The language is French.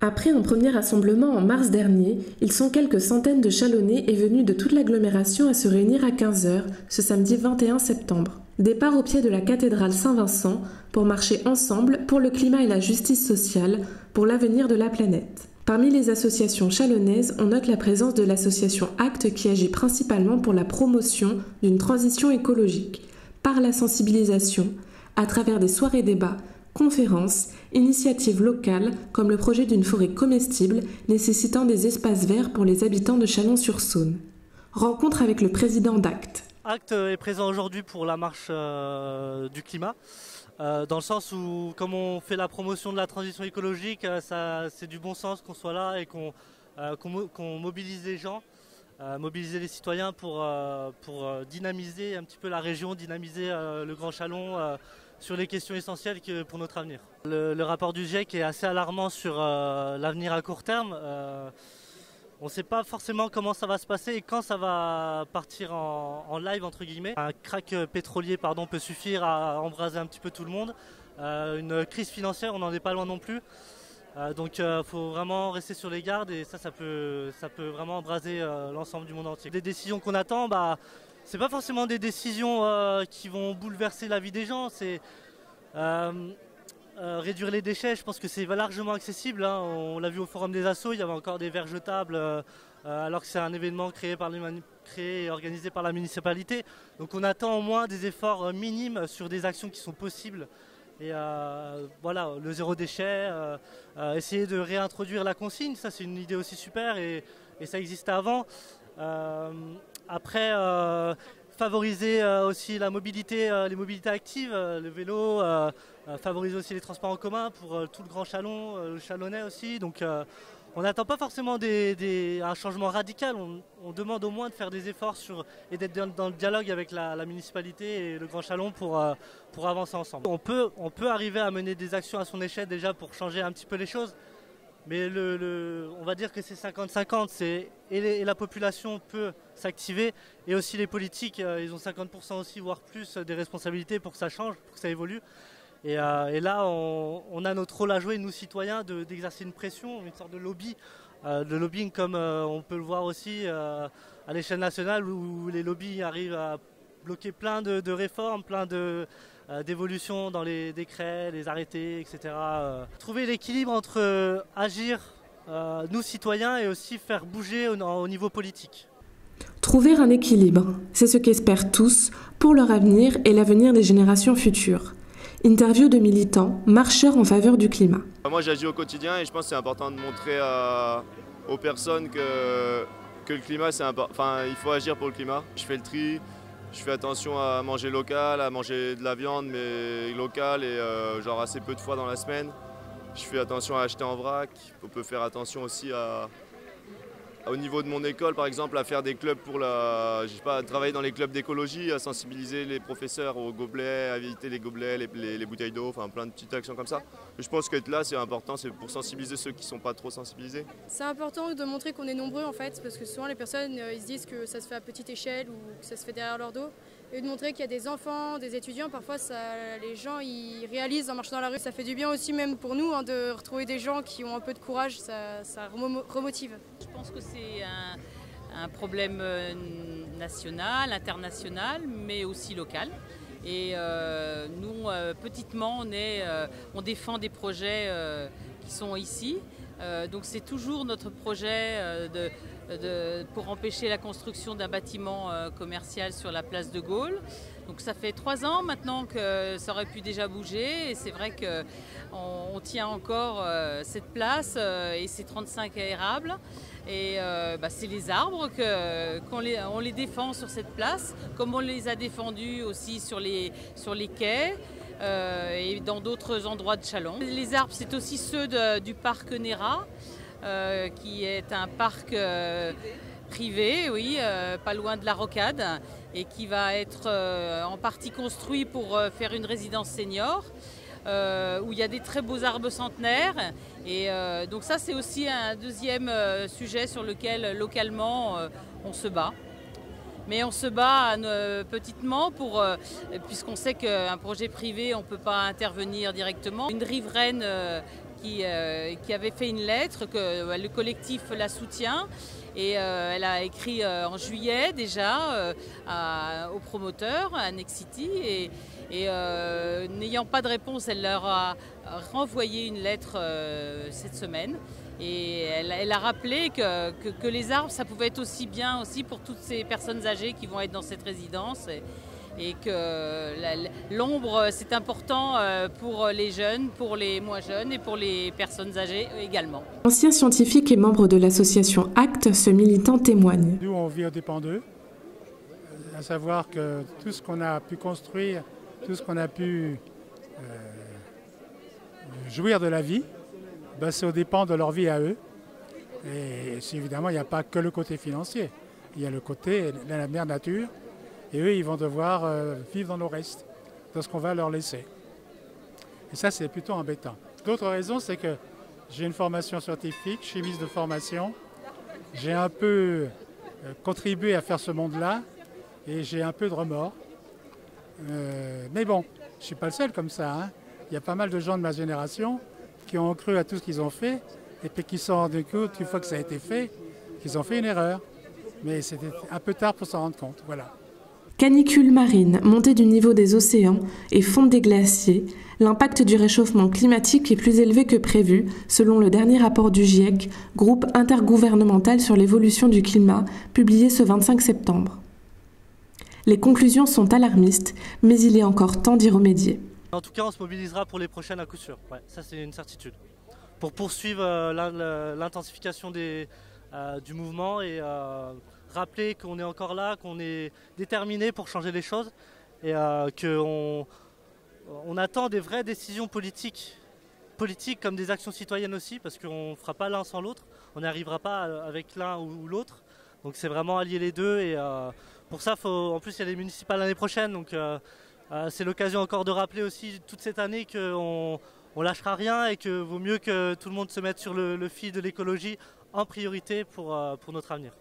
Après un premier rassemblement en mars dernier, ils sont quelques centaines de Chalonnais et venus de toute l'agglomération à se réunir à 15 h ce samedi 21 septembre. Départ au pied de la cathédrale Saint-Vincent pour marcher ensemble pour le climat et la justice sociale, pour l'avenir de la planète. Parmi les associations chalonnaises, on note la présence de l'association ACT qui agit principalement pour la promotion d'une transition écologique, par la sensibilisation, à travers des soirées débats, conférences, initiatives locales comme le projet d'une forêt comestible nécessitant des espaces verts pour les habitants de Chalon-sur-Saône. Rencontre avec le président d'ACT. ACT est présent aujourd'hui pour la marche du climat, dans le sens où comme on fait la promotion de la transition écologique, c'est du bon sens qu'on soit là et qu'on mobilise les gens, mobiliser les citoyens pour dynamiser un petit peu la région, dynamiser le Grand Chalon sur les questions essentielles pour notre avenir. Le rapport du GIEC est assez alarmant sur l'avenir à court terme. On ne sait pas forcément comment ça va se passer et quand ça va partir en live entre guillemets. Un crack pétrolier peut suffire à embraser un petit peu tout le monde. Une crise financière, on n'en est pas loin non plus. Donc il faut vraiment rester sur les gardes et ça peut vraiment embraser l'ensemble du monde entier. Les décisions qu'on attend, c'est pas forcément des décisions qui vont bouleverser la vie des gens. C'est réduire les déchets, je pense que c'est largement accessible. On l'a vu au Forum des Assos, il y avait encore des verres jetables alors que c'est un événement créé et organisé par la municipalité. Donc on attend au moins des efforts minimes sur des actions qui sont possibles. Et voilà, le zéro déchet, essayer de réintroduire la consigne, ça c'est une idée aussi super et ça existait avant. Après, favoriser aussi la mobilité, les mobilités actives, le vélo, favoriser aussi les transports en commun pour tout le Grand Chalon, le Chalonnais aussi. Donc on n'attend pas forcément un changement radical, on demande au moins de faire des efforts et d'être dans le dialogue avec la municipalité et le Grand Chalon pour avancer ensemble. On peut arriver à mener des actions à son échelle déjà pour changer un petit peu les choses. Mais on va dire que c'est 50-50, et la population peut s'activer et aussi les politiques, ils ont 50% aussi, voire plus, des responsabilités pour que ça change, pour que ça évolue. Et là, on a notre rôle à jouer, nous citoyens, d'exercer une pression, une sorte de lobbying comme on peut le voir aussi à l'échelle nationale où les lobbies arrivent à bloquer plein de réformes, plein d'évolutions dans les décrets, les arrêtés, etc. Trouver l'équilibre entre agir, nous citoyens, et aussi faire bouger au niveau politique. Trouver un équilibre, c'est ce qu'espèrent tous pour leur avenir et l'avenir des générations futures. Interview de militants, marcheurs en faveur du climat. Moi j'agis au quotidien et je pense que c'est important de montrer aux personnes que le climat, il faut agir pour le climat. Je fais le tri. Je fais attention à manger local, à manger de la viande mais locale et genre assez peu de fois dans la semaine. Je fais attention à acheter en vrac. On peut faire attention aussi au niveau de mon école par exemple à faire des clubs à travailler dans les clubs d'écologie, à sensibiliser les professeurs aux gobelets, à éviter les gobelets, les bouteilles d'eau, enfin plein de petites actions comme ça. Je pense qu'être là c'est important, c'est pour sensibiliser ceux qui ne sont pas trop sensibilisés. C'est important de montrer qu'on est nombreux en fait, parce que souvent les personnes ils se disent que ça se fait à petite échelle ou que ça se fait derrière leur dos. Et de montrer qu'il y a des enfants, des étudiants, parfois les gens ils réalisent en marchant dans la rue. Ça fait du bien aussi même pour nous de retrouver des gens qui ont un peu de courage, ça remotive. Je pense que c'est un problème national, international, mais aussi local. Et nous, petitement, on défend des projets qui sont ici. Donc c'est toujours notre projet pour empêcher la construction d'un bâtiment commercial sur la place de Gaulle. Donc ça fait 3 ans maintenant que ça aurait pu déjà bouger et c'est vrai qu'on tient encore cette place et ces 35 aérables. Et c'est les arbres on les défend sur cette place, comme on les a défendus aussi sur les quais. Et dans d'autres endroits de Chalon. Les arbres, c'est aussi ceux du parc Néra, qui est un parc privé, oui, pas loin de la Rocade, et qui va être en partie construit pour faire une résidence senior, où il y a des très beaux arbres centenaires. Et donc ça, c'est aussi un deuxième sujet sur lequel, localement, on se bat. Mais on se bat petitement puisqu'on sait qu'un projet privé, on ne peut pas intervenir directement. Une riveraine qui avait fait une lettre, que le collectif la soutient. Et elle a écrit en juillet déjà au promoteur, à Nexity. Et n'ayant pas de réponse, elle leur a renvoyé une lettre cette semaine. Et elle a rappelé que les arbres, ça pouvait être aussi bien aussi pour toutes ces personnes âgées qui vont être dans cette résidence. Et que l'ombre, c'est important pour les jeunes, pour les moins jeunes et pour les personnes âgées également. Ancien scientifique et membre de l'association ACT, ce militant témoigne. Nous, on vit au dépend d'eux, à savoir que tout ce qu'on a pu construire, tout ce qu'on a pu jouir de la vie, ben, c'est au dépend de leur vie à eux. Et évidemment, il n'y a pas que le côté financier, il y a le côté de la mère nature. Et eux, ils vont devoir vivre dans nos restes, dans ce qu'on va leur laisser. Et ça, c'est plutôt embêtant. D'autres raisons, c'est que j'ai une formation scientifique, chimiste de formation. J'ai un peu contribué à faire ce monde-là et j'ai un peu de remords. Mais bon, je ne suis pas le seul comme ça, hein. Il y a pas mal de gens de ma génération qui ont cru à tout ce qu'ils ont fait et puis qui se sont rendus compte, une fois que ça a été fait, qu'ils ont fait une erreur. Mais c'était un peu tard pour s'en rendre compte. Voilà. Canicules marines, montée du niveau des océans et fonte des glaciers, l'impact du réchauffement climatique est plus élevé que prévu, selon le dernier rapport du GIEC, groupe intergouvernemental sur l'évolution du climat, publié ce 25 septembre. Les conclusions sont alarmistes, mais il est encore temps d'y remédier. En tout cas, on se mobilisera pour les prochaines à coup sûr. Ouais, ça, c'est une certitude. Pour poursuivre l'intensification du mouvement et rappeler qu'on est encore là, qu'on est déterminé pour changer les choses et qu'on attend des vraies décisions politiques comme des actions citoyennes aussi, parce qu'on ne fera pas l'un sans l'autre, on n'y arrivera pas avec l'un ou l'autre. Donc c'est vraiment allier les deux et pour ça, en plus il y a les municipales l'année prochaine, donc c'est l'occasion encore de rappeler aussi toute cette année qu'on ne lâchera rien et que vaut mieux que tout le monde se mette sur le fil de l'écologie en priorité pour notre avenir.